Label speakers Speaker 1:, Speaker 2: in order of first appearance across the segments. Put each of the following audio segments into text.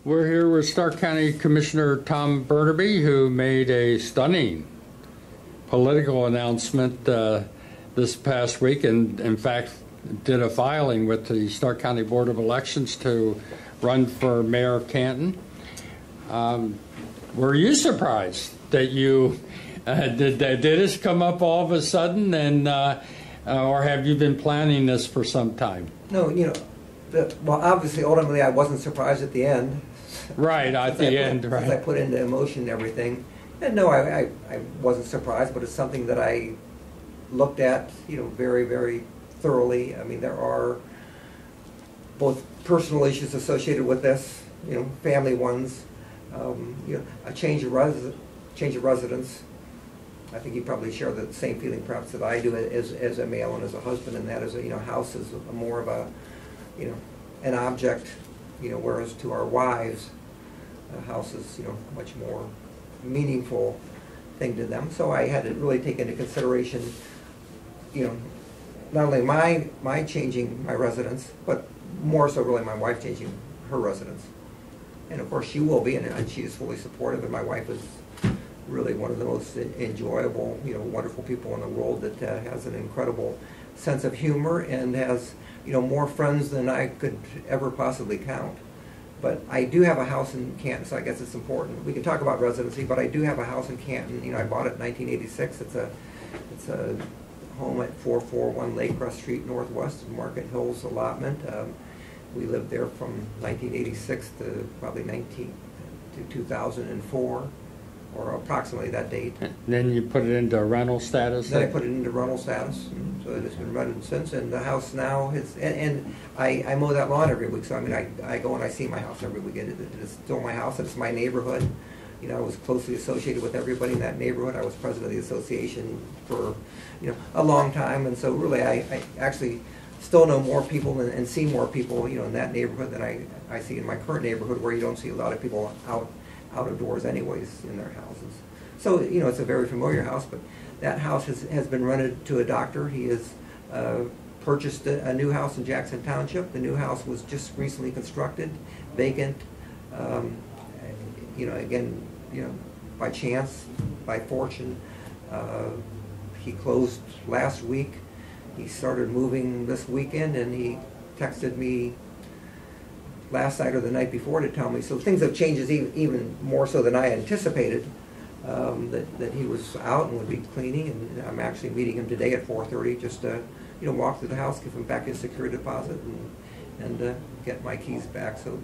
Speaker 1: We're here with Stark County Commissioner Tom Bernabei, who made a stunning political announcement this past week, and in fact did a filing with the Stark County Board of Elections to run for mayor of Canton. Were you surprised that you did this come up all of a sudden, and or have you been planning this for some time?
Speaker 2: No, well, obviously, ultimately, I wasn't surprised at the end.
Speaker 1: Right, at the end, right.
Speaker 2: As I put into motion everything. And no, I wasn't surprised, but it's something that I looked at, very, very thoroughly. I mean, there are both personal issues associated with this, family ones, a change of residence. I think you probably share the same feeling, perhaps, that I do as a male and as a husband, and that is, house is more of a, an object, whereas to our wives, a house is, much more meaningful thing to them. So I had to really take into consideration, not only my changing my residence, but more so really my wife changing her residence. And of course she will be, and she is fully supportive, and my wife is really one of the most enjoyable, wonderful people in the world that has an incredible sense of humor and has, more friends than I could ever possibly count. But I do have a house in Canton, so I guess it's important. We can talk about residency, but I do have a house in Canton. I bought it in 1986. It's a home at 441 Lakecrest Street Northwest of Market Hills allotment. We lived there from 1986 to probably 2004. Or approximately that date.
Speaker 1: And then you put it into rental status?
Speaker 2: Then I put it into rental status, so it has been rented since. And the house now is, and I mow that lawn every week. So I mean, I go and I see my house every week. It is still my house. It's my neighborhood. I was closely associated with everybody in that neighborhood. I was president of the association for a long time, and so really I actually still know more people and see more people in that neighborhood than I see in my current neighborhood, where you don't see a lot of people out of doors anyways in their houses. So, it's a very familiar house, but that house has been rented to a doctor. He has purchased a new house in Jackson Township. The new house was just recently constructed, vacant, again, by chance, by fortune. He closed last week. He started moving this weekend, and he texted me last night or the night before to tell me. So things have changed even more so than I anticipated, that he was out and would be cleaning, and I'm actually meeting him today at 4:30 just to walk through the house, give him back his security deposit, and get my keys back. So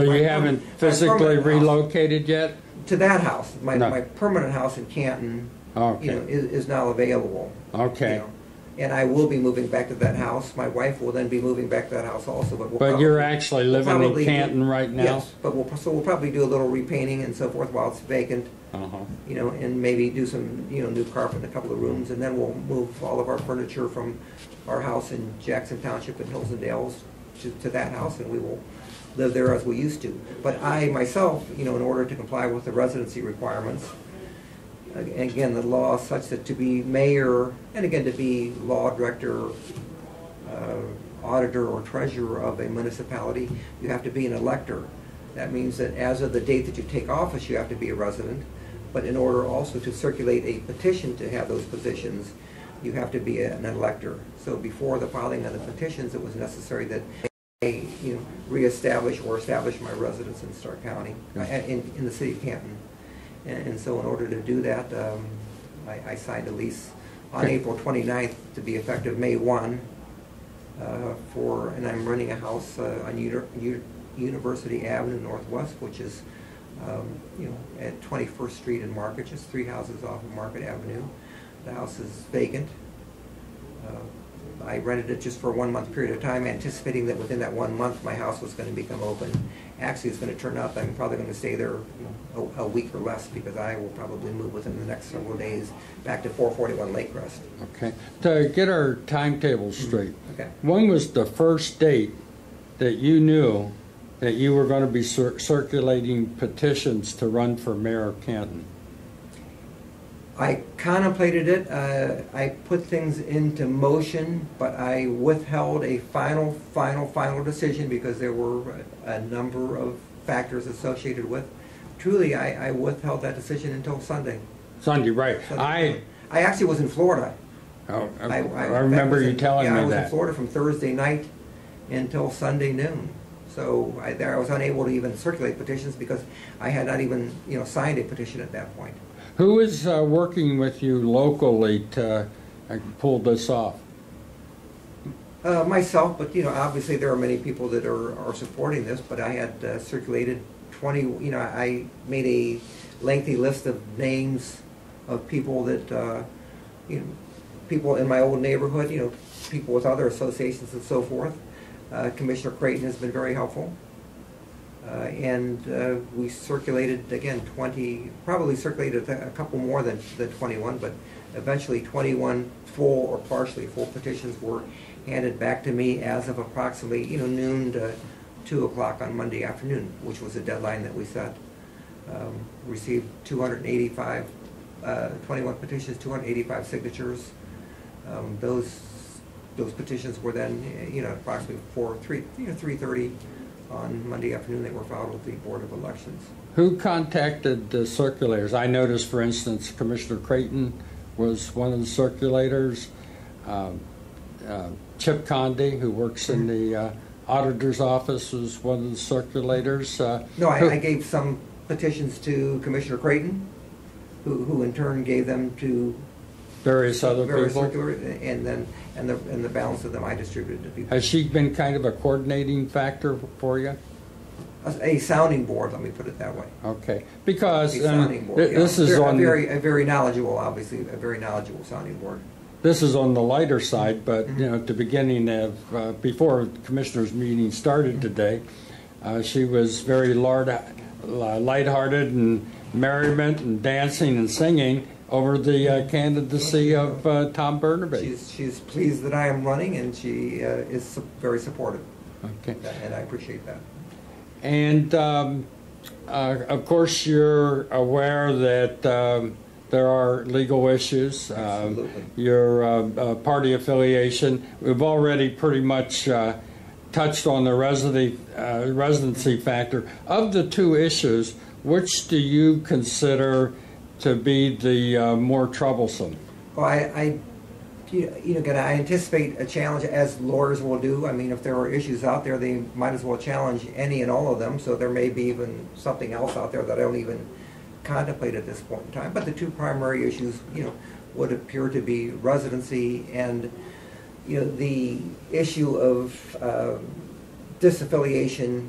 Speaker 1: you haven't physically relocated yet?
Speaker 2: To that house. My permanent house in Canton, is now available.
Speaker 1: Okay.
Speaker 2: And I will be moving back to that house. My wife will then be moving back to that house also.
Speaker 1: But you're actually living in Canton right now?
Speaker 2: Yes, but we'll probably do a little repainting and so forth while it's vacant. And maybe do some new carpet in a couple of rooms, and then we'll move all of our furniture from our house in Jackson Township in Hills and Dales to that house, and we will live there as we used to. But I myself, in order to comply with the residency requirements, again, the law is such that to be mayor, and again to be law director, auditor, or treasurer of a municipality, you have to be an elector. That means that as of the date that you take office, you have to be a resident. But in order also to circulate a petition to have those positions, you have to be an elector. So before the filing of the petitions, it was necessary that I reestablish or establish my residence in Stark County, in the city of Canton. And so in order to do that, I signed a lease on April 29th to be effective May 1 and I'm renting a house on University Avenue Northwest, which is at 21st Street in Market, just 3 houses off of Market Avenue. The house is vacant. I rented it just for a 1 month period of time, anticipating that within that 1 month my house was going to become open. Actually, it's going to turn out that I'm probably going to stay there a week or less, because I will probably move within the next several days back to 441 Lakecrest.
Speaker 1: Okay. To get our timetable straight,
Speaker 2: okay.
Speaker 1: When was the first date that you knew that you were going to be circulating petitions to run for mayor of Canton?
Speaker 2: I contemplated it. I put things into motion, but I withheld a final decision because there were a number of factors associated with. Truly, I withheld that decision until Sunday.
Speaker 1: Sunday, right.
Speaker 2: Sunday. I actually was in Florida.
Speaker 1: Oh, I remember you telling me that.
Speaker 2: I was in Florida from Thursday night until Sunday noon. So I was unable to even circulate petitions because I had not even signed a petition at that point.
Speaker 1: Who is working with you locally to pull this off?
Speaker 2: Myself, but obviously there are many people that are supporting this. But I had circulated 20. I made a lengthy list of names of people that people in my old neighborhood. People with other associations and so forth. Commissioner Creighton has been very helpful. And we circulated, again, probably circulated a couple more than 21, but eventually 21 full or partially full petitions were handed back to me as of approximately noon to 2 o'clock on Monday afternoon, which was the deadline that we set. Received 285, 21 petitions, 285 signatures. Those petitions were then, approximately 3:30 on Monday afternoon. They were filed with the Board of Elections.
Speaker 1: Who contacted the circulators? I noticed, for instance, Commissioner Creighton was one of the circulators. Chip Conde, who works in the auditor's office, was one of the circulators.
Speaker 2: No, I gave some petitions to Commissioner Creighton, who in turn gave them to
Speaker 1: various other people,
Speaker 2: and the balance of them I distributed to people.
Speaker 1: Has she been kind of a coordinating factor for you?
Speaker 2: A sounding board, let me put it that way.
Speaker 1: Okay, because
Speaker 2: this is on a very knowledgeable, obviously a very knowledgeable sounding board.
Speaker 1: This is on the lighter side, but at the beginning of before the commissioners' meeting started today, she was very lighthearted and merriment and dancing and singing over the candidacy of Tom Bernabei.
Speaker 2: She's pleased that I am running, and she is very supportive.
Speaker 1: Okay,
Speaker 2: and I appreciate that.
Speaker 1: And of course, you're aware that there are legal issues.
Speaker 2: Absolutely.
Speaker 1: Your party affiliation. We've already pretty much touched on the residency factor. Of the two issues, which do you consider to be the more troublesome?
Speaker 2: Well, I anticipate a challenge, as lawyers will do. I mean, if there are issues out there, they might as well challenge any and all of them. So there may be even something else out there that I don't even contemplate at this point in time. But the two primary issues, would appear to be residency and, the issue of disaffiliation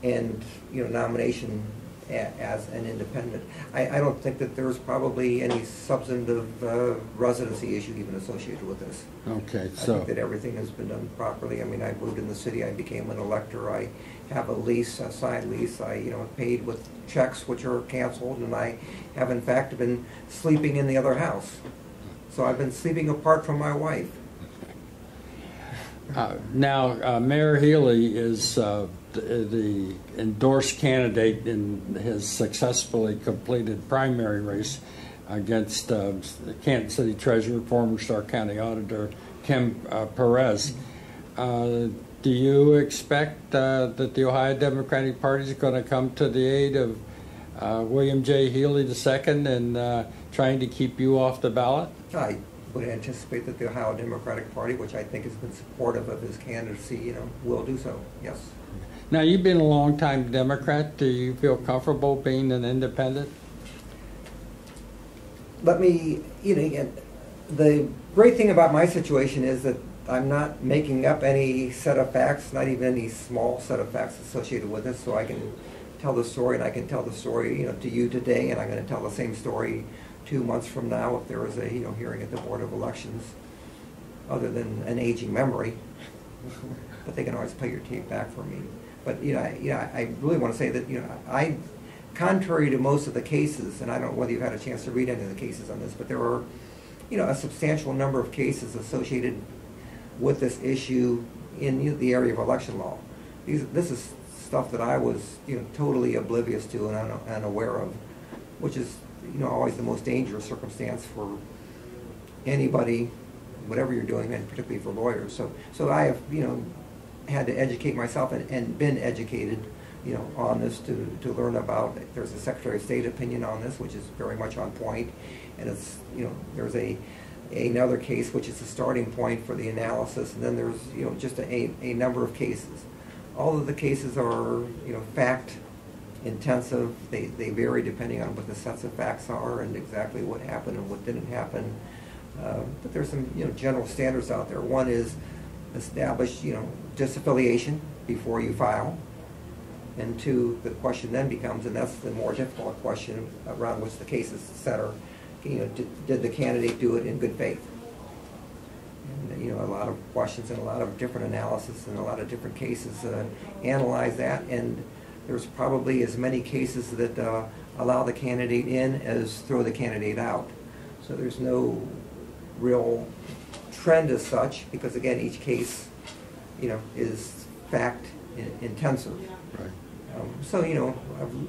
Speaker 2: and, nomination as an independent. I don't think that there's probably any substantive residency issue even associated with this.
Speaker 1: Okay,
Speaker 2: I think that everything has been done properly. I mean, I moved in the city, I became an elector, I have a lease, a signed lease, I paid with checks which are canceled, and I have in fact been sleeping in the other house. So I've been sleeping apart from my wife.
Speaker 1: Now, Mayor Healy is the endorsed candidate in his successfully completed primary race against Kansas City Treasurer, former Stark County Auditor Kim Perez. Do you expect that the Ohio Democratic Party is going to come to the aid of William J. Healy II and trying to keep you off the ballot?
Speaker 2: I would anticipate that the Ohio Democratic Party, which I think has been supportive of his candidacy, will do so, yes.
Speaker 1: Now, you've been a long-time Democrat. Do you feel comfortable being an independent?
Speaker 2: Let me, the great thing about my situation is that I'm not making up any set of facts, not even any small set of facts associated with this, so I can tell the story, and I can tell the story, to you today, and I'm going to tell the same story 2 months from now if there is a, hearing at the Board of Elections, other than an aging memory. But they can always play your tape back for me. But I really want to say that I, contrary to most of the cases, and I don't know whether you've had a chance to read any of the cases on this, but there are a substantial number of cases associated with this issue in the area of election law. This is stuff that I was totally oblivious to and unaware of, which is always the most dangerous circumstance for anybody, whatever you're doing, and particularly for lawyers. So I have had to educate myself and been educated on this to learn about. There's a Secretary of State opinion on this, which is very much on point, and it's, there's another case which is the starting point for the analysis, and then there's, just a number of cases. All of the cases are, fact intensive. They vary depending on what the sets of facts are and exactly what happened and what didn't happen. But there's some, general standards out there. One is establish, disaffiliation before you file. And two, the question then becomes, and that's the more difficult question around which the case is centered, did the candidate do it in good faith? And, a lot of questions and a lot of different analysis and a lot of different cases analyze that, and there's probably as many cases that allow the candidate in as throw the candidate out. So there's no real trend as such, because again, each case, is fact intensive.
Speaker 1: Right.
Speaker 2: So,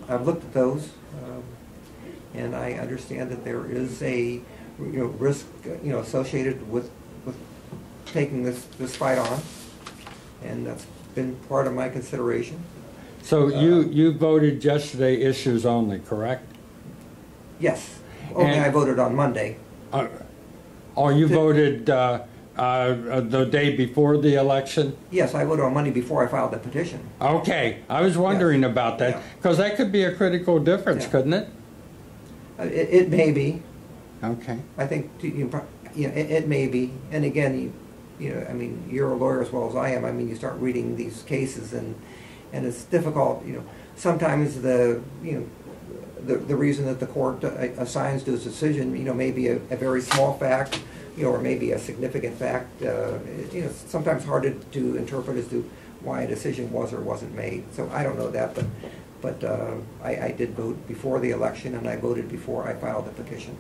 Speaker 2: I've looked at those, and I understand that there is a, risk, associated with taking this fight on, and that's been part of my consideration.
Speaker 1: So you voted yesterday issues only, correct?
Speaker 2: Yes. Only I voted on Monday.
Speaker 1: You voted the day before the election?
Speaker 2: Yes, I voted on Monday before I filed the petition.
Speaker 1: Okay, I was wondering
Speaker 2: Yes.
Speaker 1: about that, because that could be a critical difference,
Speaker 2: Yeah.
Speaker 1: couldn't it?
Speaker 2: It may be.
Speaker 1: Okay.
Speaker 2: I think it may be. And again, I mean, you're a lawyer as well as I am. I mean, you start reading these cases, and it's difficult. Sometimes the reason that the court assigns to its decision, may be a very small fact, or maybe a significant fact. It's sometimes hard to interpret as to why a decision was or wasn't made. So I don't know that, but I did vote before the election, and I voted before I filed the petition.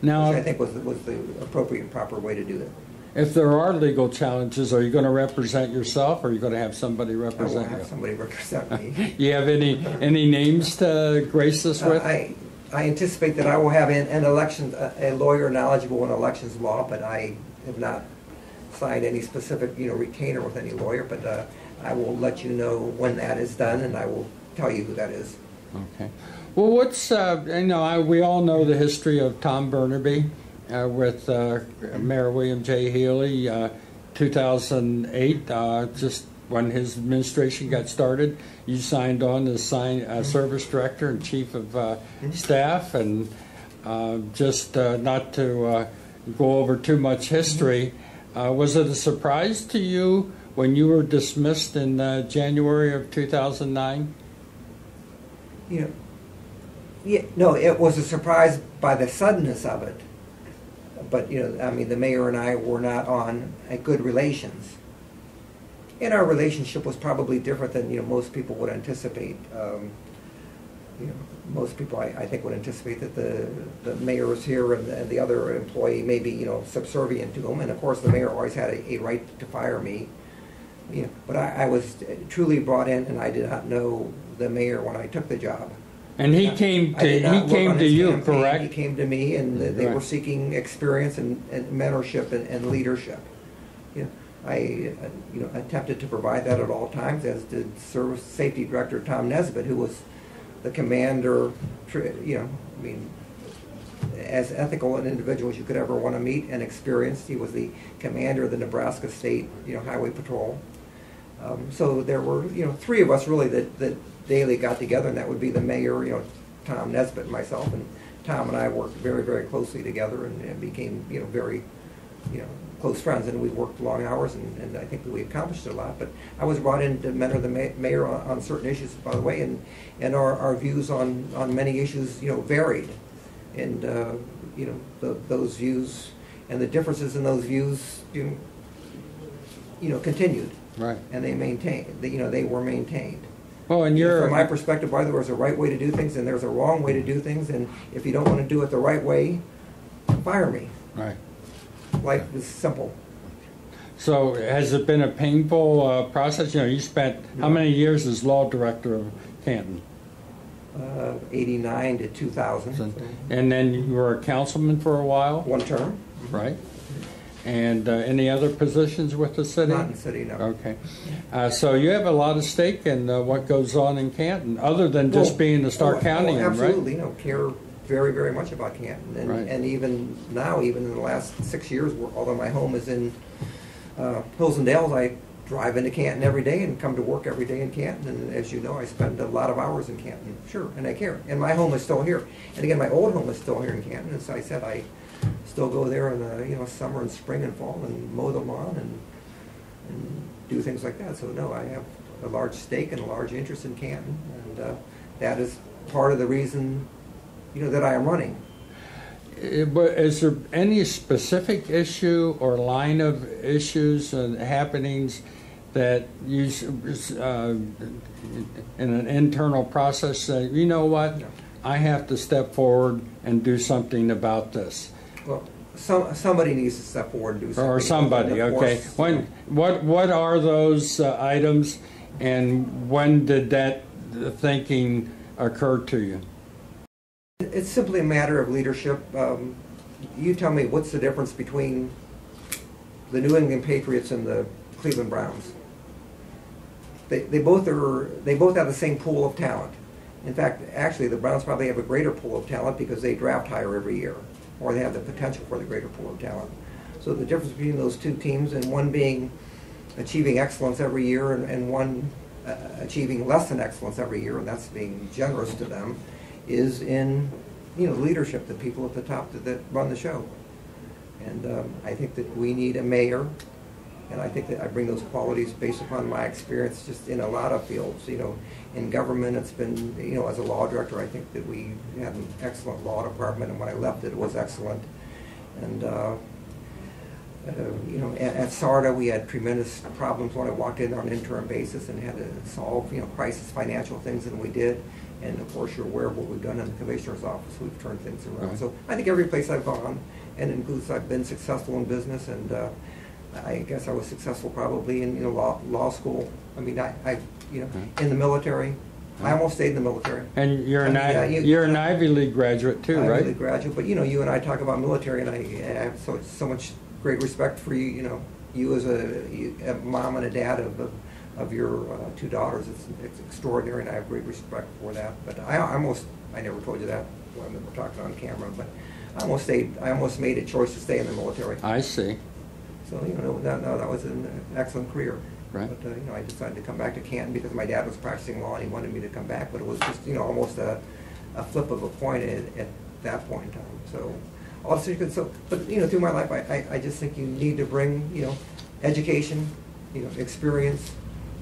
Speaker 1: Now,
Speaker 2: Which I think was the appropriate and proper way to do that.
Speaker 1: if there are legal challenges, are you going to represent yourself, or are you going to have somebody
Speaker 2: I will
Speaker 1: represent
Speaker 2: have
Speaker 1: you?
Speaker 2: somebody represent me.
Speaker 1: You have any names to grace us with?
Speaker 2: I anticipate that I will have a lawyer knowledgeable in elections law, but I have not signed any specific retainer with any lawyer. But I will let you know when that is done, and I will tell you who that is.
Speaker 1: Okay. Well, what's we all know the history of Tom Bernabei with Mayor William J. Healy, 2008, just when his administration got started. You signed on as service director and chief of staff, and just not to go over too much history, was it a surprise to you when you were dismissed in January of 2009?
Speaker 2: Yeah, no, it was a surprise by the suddenness of it. But, I mean, the mayor and I were not on good relations. And our relationship was probably different than, most people would anticipate. Most people, I think, would anticipate that the mayor was here and the other employee may be, subservient to him. And, of course, the mayor always had a right to fire me. But I was truly brought in, and I did not know the mayor when I took the job.
Speaker 1: And he came to you, correct?
Speaker 2: He came to me, and they were seeking experience and mentorship and leadership. I attempted to provide that at all times, as did Service Safety Director Tom Nesbitt, who was the commander. As ethical an individual as you could ever want to meet and experience. He was the commander of the Nebraska State Highway Patrol. So there were three of us really that daily got together, and that would be the mayor, Tom Nesbitt, and myself, and Tom and I worked very, very closely together and became very close friends, and we worked long hours, and I think that we accomplished a lot. But I was brought in to mentor the mayor on certain issues, by the way, and our views on many issues varied, and those views and the differences in those views continued.
Speaker 1: Right.
Speaker 2: And they were maintained.
Speaker 1: Well, and
Speaker 2: from my perspective, there was a right way to do things and there's a wrong way to do things, and if you don't want to do it the right way, fire me.
Speaker 1: Right.
Speaker 2: Life is simple.
Speaker 1: So has it been a painful process? You spent how many years as law director of Canton?
Speaker 2: 89 to 2000.
Speaker 1: And then you were a councilman for a while?
Speaker 2: One term.
Speaker 1: Right. And any other positions with the city?
Speaker 2: Not in the city, no.
Speaker 1: Okay. So you have a lot of stake in what goes on in Canton, other than just being the Stark County,
Speaker 2: absolutely,
Speaker 1: right?
Speaker 2: Care very, very much about Canton. And,
Speaker 1: Right.
Speaker 2: and even now, even in the last 6 years, although my home is in Hills and Dales, I drive into Canton every day and come to work every day in Canton. And as you know, I spend a lot of hours in Canton, sure, and I care. And my home is still here. And again, my old home is still here in Canton. And so I said I still go there in the summer and spring and fall and mow the lawn and do things like that. So no, I have a large stake and a large interest in Canton, and that is part of the reason that I am running.
Speaker 1: But is there any specific issue or line of issues and happenings that you, in an internal process, say, you know what, I have to step forward and do something about this?
Speaker 2: Well, somebody needs to step forward and do something.
Speaker 1: Or somebody, okay. What are those items, and when did that thinking occur to you?
Speaker 2: It's simply a matter of leadership. You tell me, what's the difference between the New England Patriots and the Cleveland Browns? They both have the same pool of talent. In fact, actually, the Browns probably have a greater pool of talent because they draft higher every year, or they have the potential for the greater pool of talent. So the difference between those two teams, and one being achieving excellence every year, and one achieving less than excellence every year, and that's being generous to them, is in leadership, the people at the top that run the show. And I think that we need a mayor, and I think that I bring those qualities based upon my experience just in a lot of fields. In government, it's been, as a law director, I think that we had an excellent law department, and when I left it was excellent. And at SARDA, we had tremendous problems when I walked in there on an interim basis and had to solve, crisis financial things, and we did. And of course, you're aware of what we've done in the commissioner's office. We've turned things around.
Speaker 1: Right.
Speaker 2: So I think every place I've gone, and includes I've been successful in business, and I guess I was successful probably in law school. I mean, I in the military. I almost stayed in the military.
Speaker 1: And you're an Ivy League graduate too, right?
Speaker 2: Ivy League graduate, but you and I talk about military, and I have so much great respect for you. You as a mom and a dad of your two daughters. It's extraordinary, and I have great respect for that. But I never told you that when we were talking on camera, but I almost made a choice to stay in the military.
Speaker 1: I see.
Speaker 2: So that was an excellent career.
Speaker 1: Right.
Speaker 2: But I decided to come back to Canton because my dad was practicing law and he wanted me to come back. But it was just almost a flip of a coin at that point in time. So also but through my life, I just think you need to bring education, experience,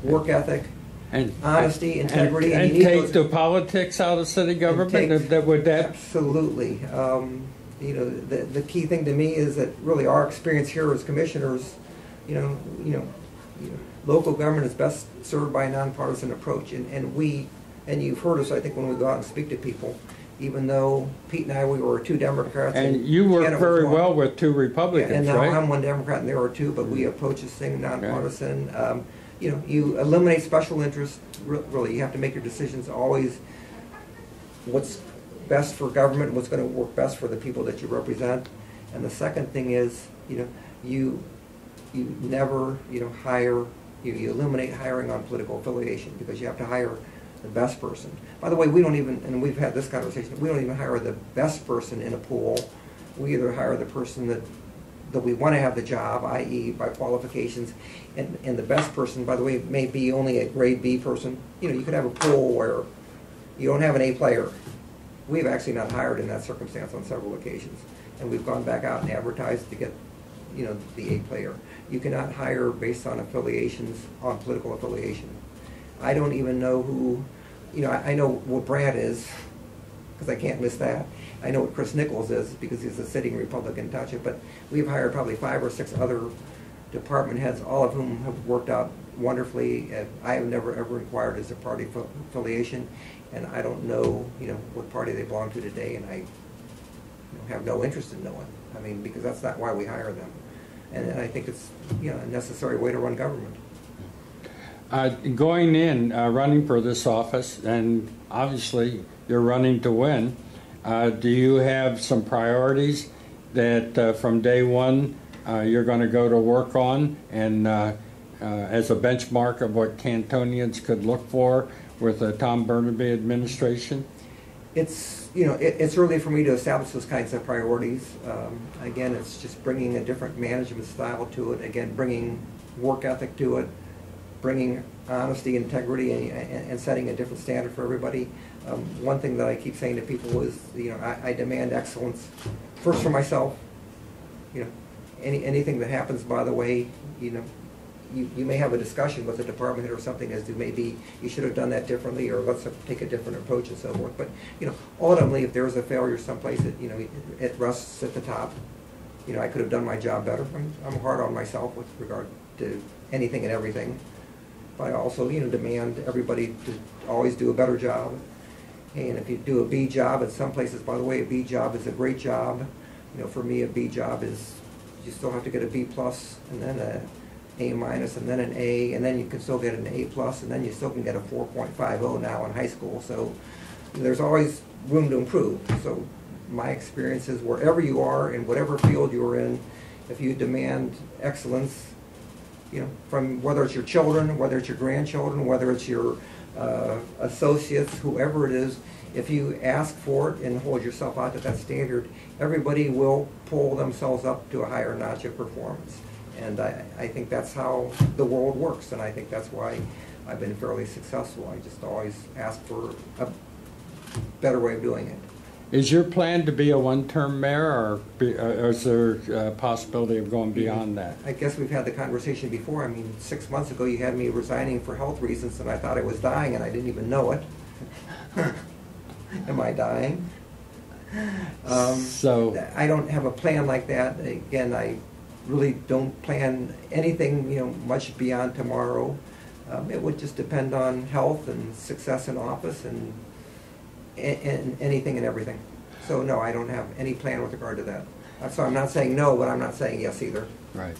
Speaker 2: work ethic, and honesty, integrity,
Speaker 1: and
Speaker 2: you need
Speaker 1: take the politics out of city government.
Speaker 2: Absolutely. The key thing to me is that really our experience here as commissioners, local government is best served by a nonpartisan approach, and you've heard us, I think, when we go out and speak to people. Even though Pete and I, we were two Democrats.
Speaker 1: And you work very well with two Republicans,
Speaker 2: and now
Speaker 1: right?
Speaker 2: I'm one Democrat and there are two, but we approach this thing nonpartisan. Okay. You eliminate special interests. Really, you have to make your decisions always what's best for government, what's going to work best for the people that you represent. And the second thing is, you never, you eliminate hiring on political affiliation, because you have to hire the best person. By the way, we don't even, and we've had this conversation, we don't even hire the best person in a pool. We either hire the person that we want to have the job, i.e. by qualifications, and the best person, by the way, may be only a grade B person. You could have a pool where you don't have an A player. We've actually not hired in that circumstance on several occasions, and we've gone back out and advertised to get the A player. You cannot hire based on affiliations, on political affiliation. I don't even know who, I know what Brad is, because I can't miss that. I know what Chris Nichols is, because he's a sitting Republican township, but we've hired probably 5 or 6 other department heads, all of whom have worked out wonderfully. I have never ever inquired as a party affiliation, and I don't know, what party they belong to today, and I have no interest in knowing. I mean, because that's not why we hire them. And I think it's, a necessary way to run government.
Speaker 1: Going in, running for this office, and obviously you're running to win, do you have some priorities that from day one you're going to go to work on, and as a benchmark of what Cantonians could look for with the Tom Bernabei administration?
Speaker 2: It's, you know, it's early for me to establish those kinds of priorities. Again, it's just bringing a different management style to it. Again, bringing work ethic to it, bringing honesty, integrity, and setting a different standard for everybody. One thing that I keep saying to people is, you know, I demand excellence first for myself. You know, anything that happens, by the way, you know, you may have a discussion with the department head or something as to maybe you should have done that differently, or let's take a different approach and so forth. But, you know, ultimately, if there's a failure someplace, you know, it rests at the top. You know, I could have done my job better. I'm hard on myself with regard to anything and everything. But I also, you know, demand everybody to always do a better job. And if you do a B job, in some places, by the way, a B job is a great job. You know, for me, a B job is, you still have to get a B plus, and then A minus, and then an A, and then you can still get an A plus, and then you still can get a 4.50 now in high school. So there's always room to improve. So my experience is wherever you are, in whatever field you're in, if you demand excellence, you know, from whether it's your children, whether it's your grandchildren, whether it's your associates, whoever it is, if you ask for it and hold yourself out to that standard, everybody will pull themselves up to a higher notch of performance. And I think that's how the world works, and I think that's why I've been fairly successful. I just always ask for a better way of doing it.
Speaker 1: Is your plan to be a one-term mayor, or is there a possibility of going beyond that?
Speaker 2: I guess we've had the conversation before. I mean, 6 months ago you had me resigning for health reasons, and I thought I was dying, and I didn't even know it. Am I dying?
Speaker 1: So
Speaker 2: I don't have a plan like that. Again, I really don't plan anything, you know, much beyond tomorrow. It would just depend on health and success in office and anything and everything. So no, I don't have any plan with regard to that. So I'm not saying no, but I'm not saying yes either.
Speaker 1: Right.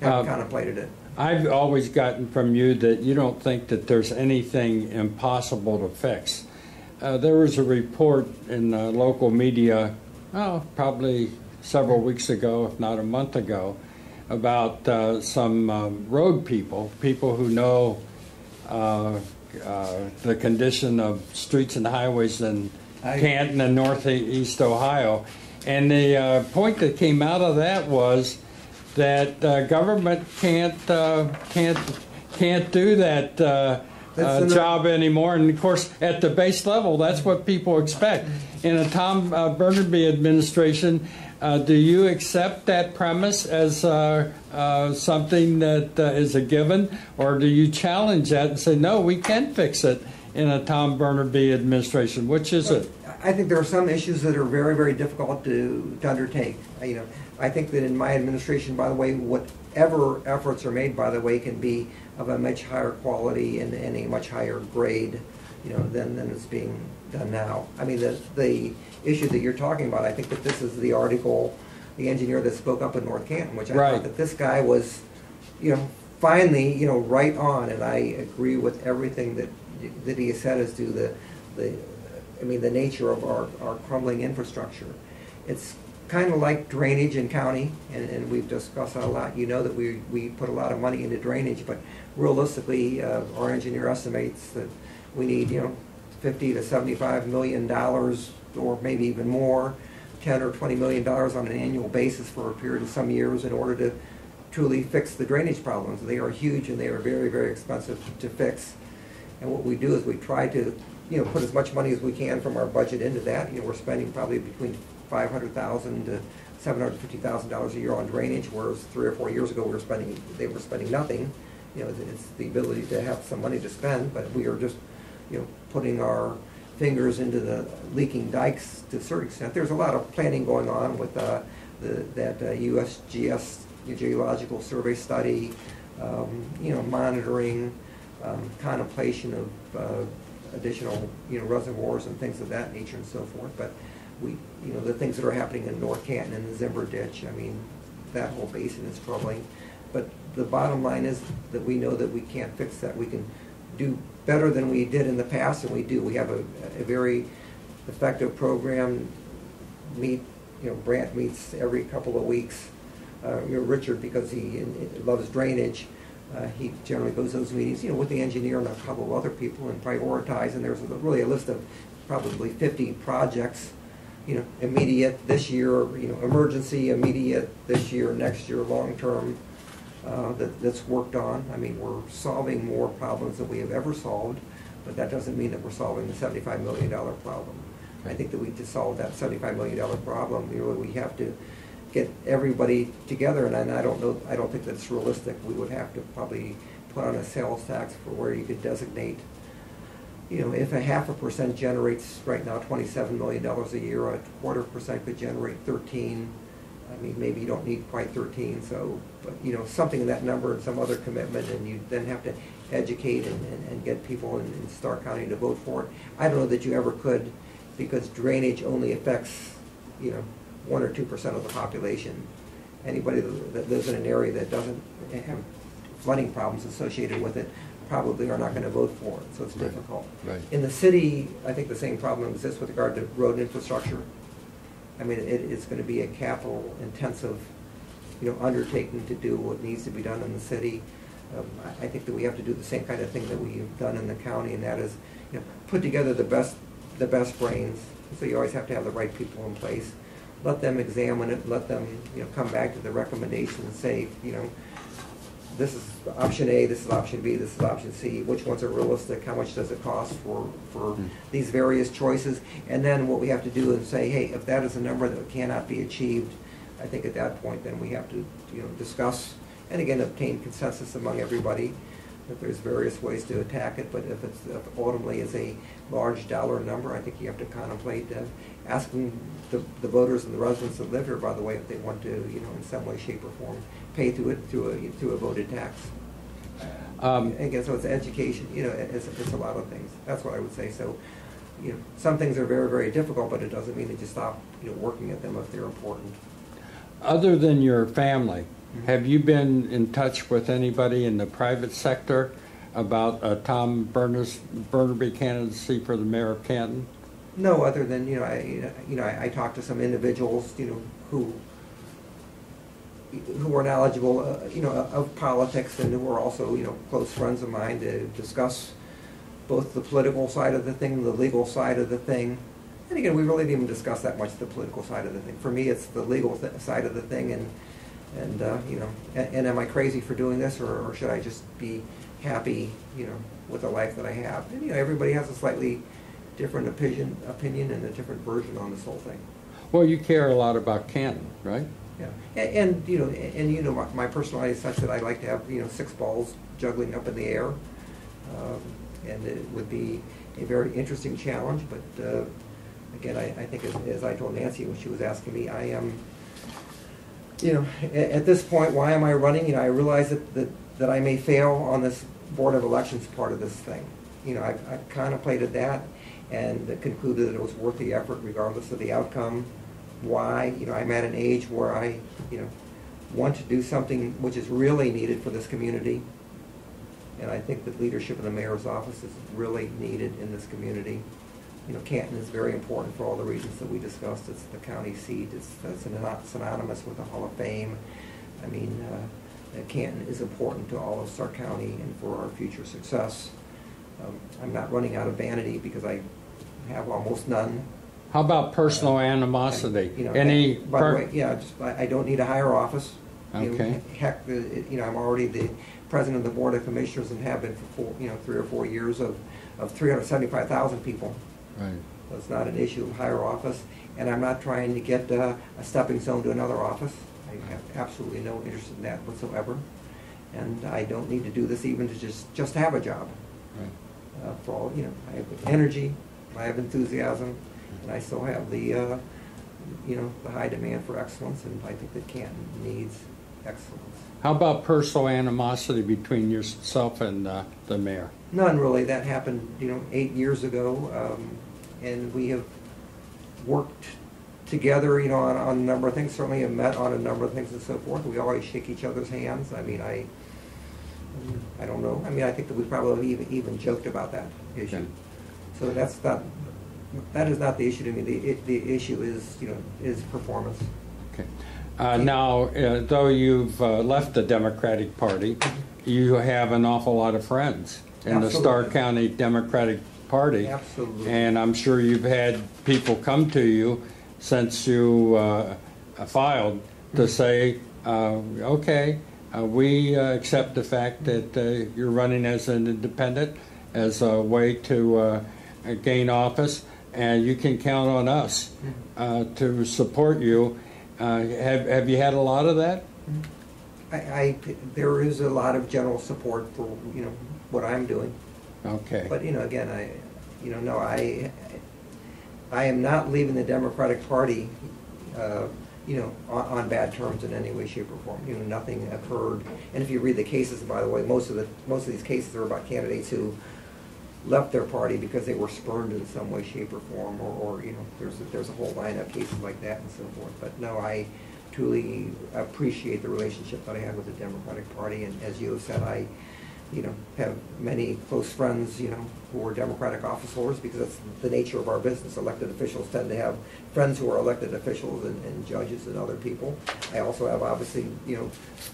Speaker 2: Haven't contemplated it.
Speaker 1: I've always gotten from you that you don't think that there's anything impossible to fix. There was a report in the local media, probably several weeks ago, if not a month ago, about some road people who know the condition of streets and highways in Canton and northeast Ohio. And the point that came out of that was that government can't do that job anymore. And of course, at the base level, that's what people expect. In a Tom Bernabei administration, do you accept that premise as something that is a given, or do you challenge that and say, no, we can fix it in a Tom Bernabei administration? Which is it?
Speaker 2: I think there are some issues that are very, very difficult to undertake. You know, I think that in my administration, by the way, whatever efforts are made, by the way, can be of a much higher quality and a much higher grade, you know, than it's being done now. I mean, the issue that you're talking about, I think that this is the article, the engineer that spoke up in North Canton, which I thought that this guy was, you know, finally, you know, right on, and I agree with everything that he has said as to the nature of our crumbling infrastructure. It's kind of like drainage in county, and we've discussed that a lot. You know that we put a lot of money into drainage, but realistically, our engineer estimates that we need, you know, $50 to $75 million, or maybe even more, $10 or $20 million on an annual basis for a period of some years in order to truly fix the drainage problems. They are huge and they are very, very expensive to fix. And what we do is we try to, you know, put as much money as we can from our budget into that. You know, we're spending probably between $500,000 to $750,000 a year on drainage, whereas 3 or 4 years ago they were spending nothing. You know, it's the ability to have some money to spend, but we are just, you know, putting our fingers into the leaking dikes to a certain extent. There's a lot of planning going on with that USGS geological survey study, you know, monitoring, contemplation of additional, you know, reservoirs and things of that nature and so forth. But we, you know, the things that are happening in North Canton and the Zimber Ditch, I mean, that whole basin is troubling. But the bottom line is that we know that we can't fix that. We can do better than we did in the past, and we do. We have a very effective program. Brant meets every couple of weeks Richard, because he loves drainage, he generally goes to those meetings, with the engineer and a couple of other people and prioritize, and there's really a list of probably 50 projects, immediate this year, emergency, immediate this year, next year, long-term, that's worked on. I mean, we're solving more problems than we have ever solved, but that doesn't mean that we're solving the $75 million problem. I think that to solve that $75 million problem, we have to get everybody together, and I don't think that's realistic. We would have to probably put on a sales tax for where you could designate, if 0.5% generates right now $27 million a year, a 0.25% could generate 13. I mean, maybe you don't need quite 13, so, but, something in that number and some other commitment, and you then have to educate and get people in Stark County to vote for it. I don't know that you ever could, because drainage only affects, 1 or 2% of the population. Anybody that lives in an area that doesn't have flooding problems associated with it probably are not going to vote for it, so it's difficult.
Speaker 1: Right.
Speaker 2: In the city, I think the same problem exists with regard to road infrastructure. I mean, it's going to be a capital-intensive, undertaking to do what needs to be done in the city. I think that we have to do the same kind of thing that we've done in the county, and that is, put together the best brains. So you always have to have the right people in place. Let them examine it. Let them, come back to the recommendations and say, this is option A, this is option B, this is option C. Which ones are realistic? How much does it cost for these various choices? And then what we have to do is say, hey, if that is a number that cannot be achieved, I think at that point then we have to, discuss and again obtain consensus among everybody that there's various ways to attack it. But if ultimately is a large dollar number, I think you have to contemplate asking the voters and the residents that live here, by the way, if they want to, in some way, shape, or form, pay through a voted tax. Again, so it's education. It's a lot of things. That's what I would say. So, some things are very, very difficult, but it doesn't mean that you stop, working at them if they're important.
Speaker 1: Other than your family, have you been in touch with anybody in the private sector about Tom Bernabei candidacy for the mayor of Canton?
Speaker 2: No, other than I talked to some individuals who are knowledgeable of politics and who are also close friends of mine to discuss both the political side of the thing, the legal side of the thing. And again, we really didn't even discuss that much the political side of the thing. For me, it's the legal side of the thing, and am I crazy for doing this, or should I just be happy with the life that I have? And everybody has a slightly different opinion and a different version on this whole thing.
Speaker 1: Well, you care a lot about Canton, right?
Speaker 2: Yeah, and my personality is such that I like to have 6 balls juggling up in the air, and it would be a very interesting challenge. But again, I think as I told Nancy when she was asking me, I am, at this point, why am I running? I realize that I may fail on this Board of Elections part of this thing. I've contemplated that and concluded that it was worth the effort regardless of the outcome. Why? I'm at an age where I, want to do something which is really needed for this community. And I think that leadership in the mayor's office is really needed in this community. Canton is very important for all the reasons that we discussed. It's the county seat. It's synonymous with the Hall of Fame. I mean, Canton is important to all of Stark County and for our future success. I'm not running out of vanity because I have almost none.
Speaker 1: How about personal animosity?
Speaker 2: By the way, I don't need a higher office.
Speaker 1: Okay.
Speaker 2: Heck, I'm already the president of the Board of Commissioners and have been for 3 or 4 years of 375,000 people.
Speaker 1: Right.
Speaker 2: So it's not an issue of higher office, and I'm not trying to get a stepping stone to another office. I have absolutely no interest in that whatsoever, and I don't need to do this even to just have a job. Right. For all I have energy, I have enthusiasm, and I still have the the high demand for excellence, and I think that Canton needs excellence.
Speaker 1: How about personal animosity between yourself and the mayor?
Speaker 2: None really. That happened 8 years ago, and we have worked together on a number of things. Certainly have met on a number of things and so forth. We always shake each other's hands. I mean, I don't know. I mean, I think that we probably even joked about that issue. Okay. So that is not the issue to me. The issue is is performance.
Speaker 1: Okay. Now, though you've left the Democratic Party, you have an awful lot of friends in the Starr County Democratic Party.
Speaker 2: Absolutely.
Speaker 1: And I'm sure you've had people come to you since you filed to say, okay, we accept the fact that you're running as an independent as a way to gain office, and you can count on us to support you. Have you had a lot of that?
Speaker 2: There is a lot of general support for what I'm doing.
Speaker 1: Okay.
Speaker 2: But again, I am not leaving the Democratic Party, on bad terms in any way, shape, or form. Nothing occurred. And if you read the cases, by the way, most of these cases are about candidates who left their party because they were spurned in some way, shape, or form, or there's a whole line of cases like that and so forth. But no, I truly appreciate the relationship that I have with the Democratic Party, and as you have said, I have many close friends, who are Democratic office holders, because that's the nature of our business. Elected officials tend to have friends who are elected officials and judges and other people. I also have, obviously,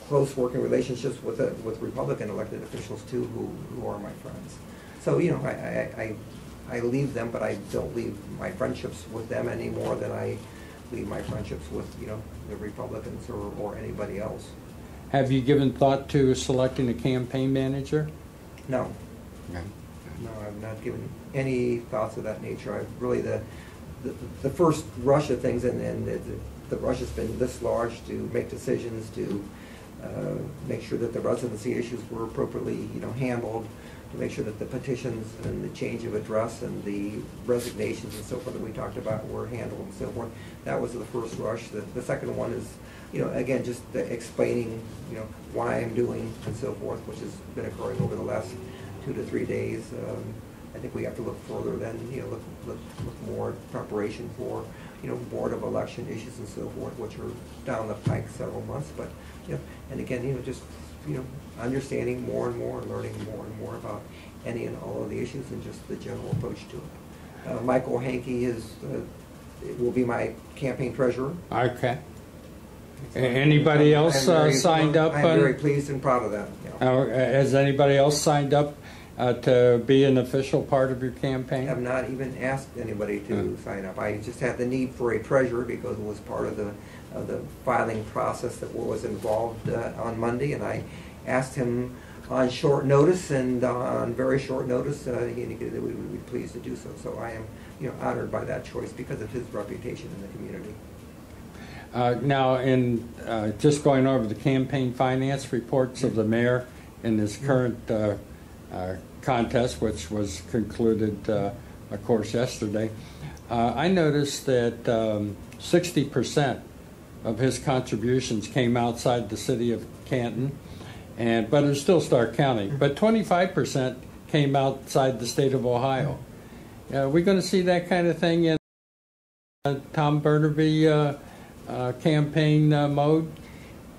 Speaker 2: close working relationships with Republican elected officials too, who are my friends. So, I leave them, but I don't leave my friendships with them any more than I leave my friendships with, the Republicans or anybody else.
Speaker 1: Have you given thought to selecting a campaign manager?
Speaker 2: No.
Speaker 1: Okay.
Speaker 2: No, I've not given any thoughts of that nature. I've really, the first rush of things, and the rush has been this large to make decisions, to make sure that the residency issues were appropriately, handled, to make sure that the petitions and the change of address and the resignations and so forth that we talked about were handled and so forth. That was the first rush. The second one is, again, just explaining, why I'm doing and so forth, which has been occurring over the last 2 to 3 days. I think we have to look further than, look more at preparation for, Board of Election issues and so forth, which are down the pike several months. But, and again, just, understanding more and more and learning more and more about any and all of the issues and just the general approach to it. Michael Hankey will be my campaign treasurer.
Speaker 1: Okay. Anybody else signed up?
Speaker 2: I'm very pleased and proud of that.
Speaker 1: Has anybody else signed up to be an official part of your campaign?
Speaker 2: I have not even asked anybody to sign up. I just had the need for a treasurer because it was part of the filing process that was involved on Monday, and I asked him on short notice, and on very short notice he indicated that we would be pleased to do so. So I am honored by that choice because of his reputation in the community.
Speaker 1: Now, in just going over the campaign finance reports of the mayor in his current contest, which was concluded, of course, yesterday, I noticed that 60% of his contributions came outside the city of Canton, but it's still Stark County. But 25% came outside the state of Ohio. Are we going to see that kind of thing in Tom Bernabei campaign mode?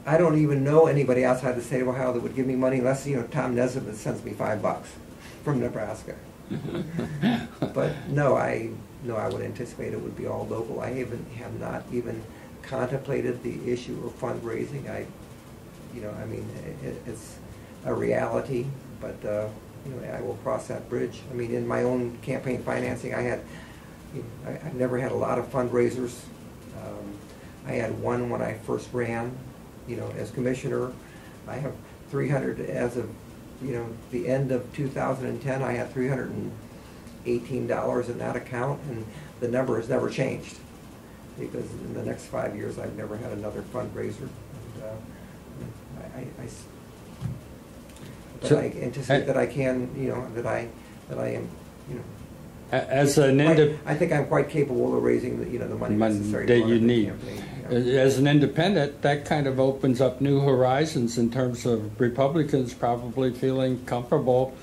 Speaker 2: I don't even know anybody outside the state of Ohio that would give me money unless Tom Nesbitt sends me $5 from Nebraska. But no, I would anticipate it would be all local. I have not even contemplated the issue of fundraising. It's a reality, but I will cross that bridge. I mean, in my own campaign financing, I've never had a lot of fundraisers. I had one when I first ran, as commissioner. I have 300 as of, the end of 2010. I had $318 in that account, and the number has never changed because in the next 5 years I've never had another fundraiser. And, I anticipate that I can, that I am,
Speaker 1: as an
Speaker 2: I think I'm quite capable of raising the money necessary
Speaker 1: that
Speaker 2: to
Speaker 1: you need.
Speaker 2: Campaign,
Speaker 1: As an independent, that kind of opens up new horizons in terms of Republicans probably feeling comfortable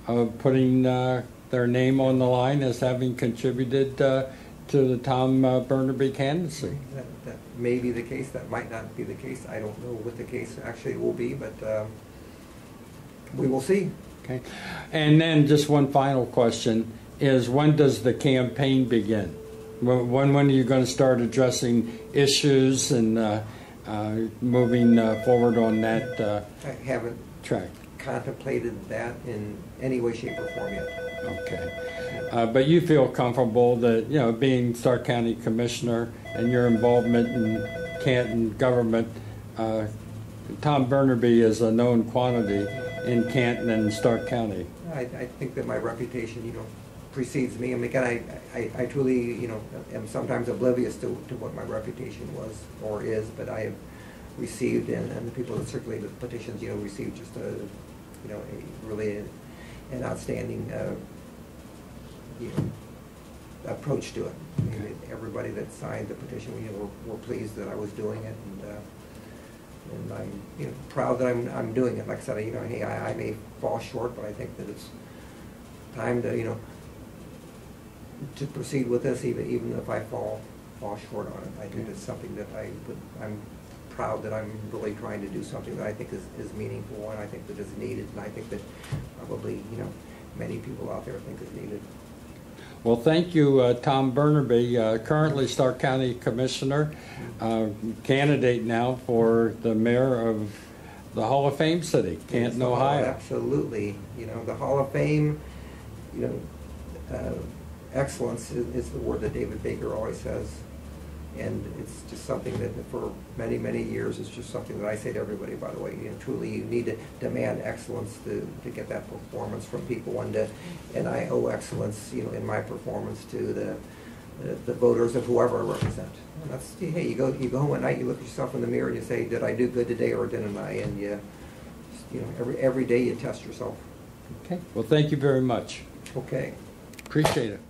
Speaker 1: of putting their name on the line as having contributed to the Tom Bernabei candidacy.
Speaker 2: That may be the case. That might not be the case. I don't know what the case actually will be, but we will see.
Speaker 1: Okay. And then just one final question is, when does the campaign begin? When are you going to start addressing issues and moving forward on that
Speaker 2: I haven't
Speaker 1: track.
Speaker 2: contemplated that in any way, shape, or form yet.
Speaker 1: Okay. But you feel comfortable that, you know, being Stark County Commissioner and your involvement in Canton government, Tom Bernabei is a known quantity in Canton and Stark County.
Speaker 2: I think that my reputation, you know, precedes me. I mean, again, I truly, you know, am sometimes oblivious to what my reputation was or is, but I have received, and the people that circulated the petitions, you know, received just a, you know, a really an outstanding, you know, approach to it. I mean, everybody that signed the petition, you know, were pleased that I was doing it, and I'm, you know, proud that I'm doing it. Like I said, you know, hey, I may fall short, but I think that it's time to, you know, to proceed with this, even if I fall short on it. I think it's something that I'm proud that I'm really trying to do something that I think is meaningful, and I think that is needed, and I think that probably, you know, many people out there think is needed.
Speaker 1: Well, thank you, Tom Bernabei, currently Stark County Commissioner, candidate now for the mayor of the Hall of Fame city, Canton, Ohio.
Speaker 2: Absolutely. You know, the Hall of Fame, you know, excellence is the word that David Baker always says. And it's just something that for many, many years, it's just something that I say to everybody, by the way, you know, truly you need to demand excellence to get that performance from people, and I owe excellence, you know, in my performance to the voters of whoever I represent. And that's, hey, you go home at night, you look at yourself in the mirror and you say, did I do good today or didn't I? And you know, every day you test yourself.
Speaker 1: Okay, well, thank you very much.
Speaker 2: Okay.
Speaker 1: Appreciate it.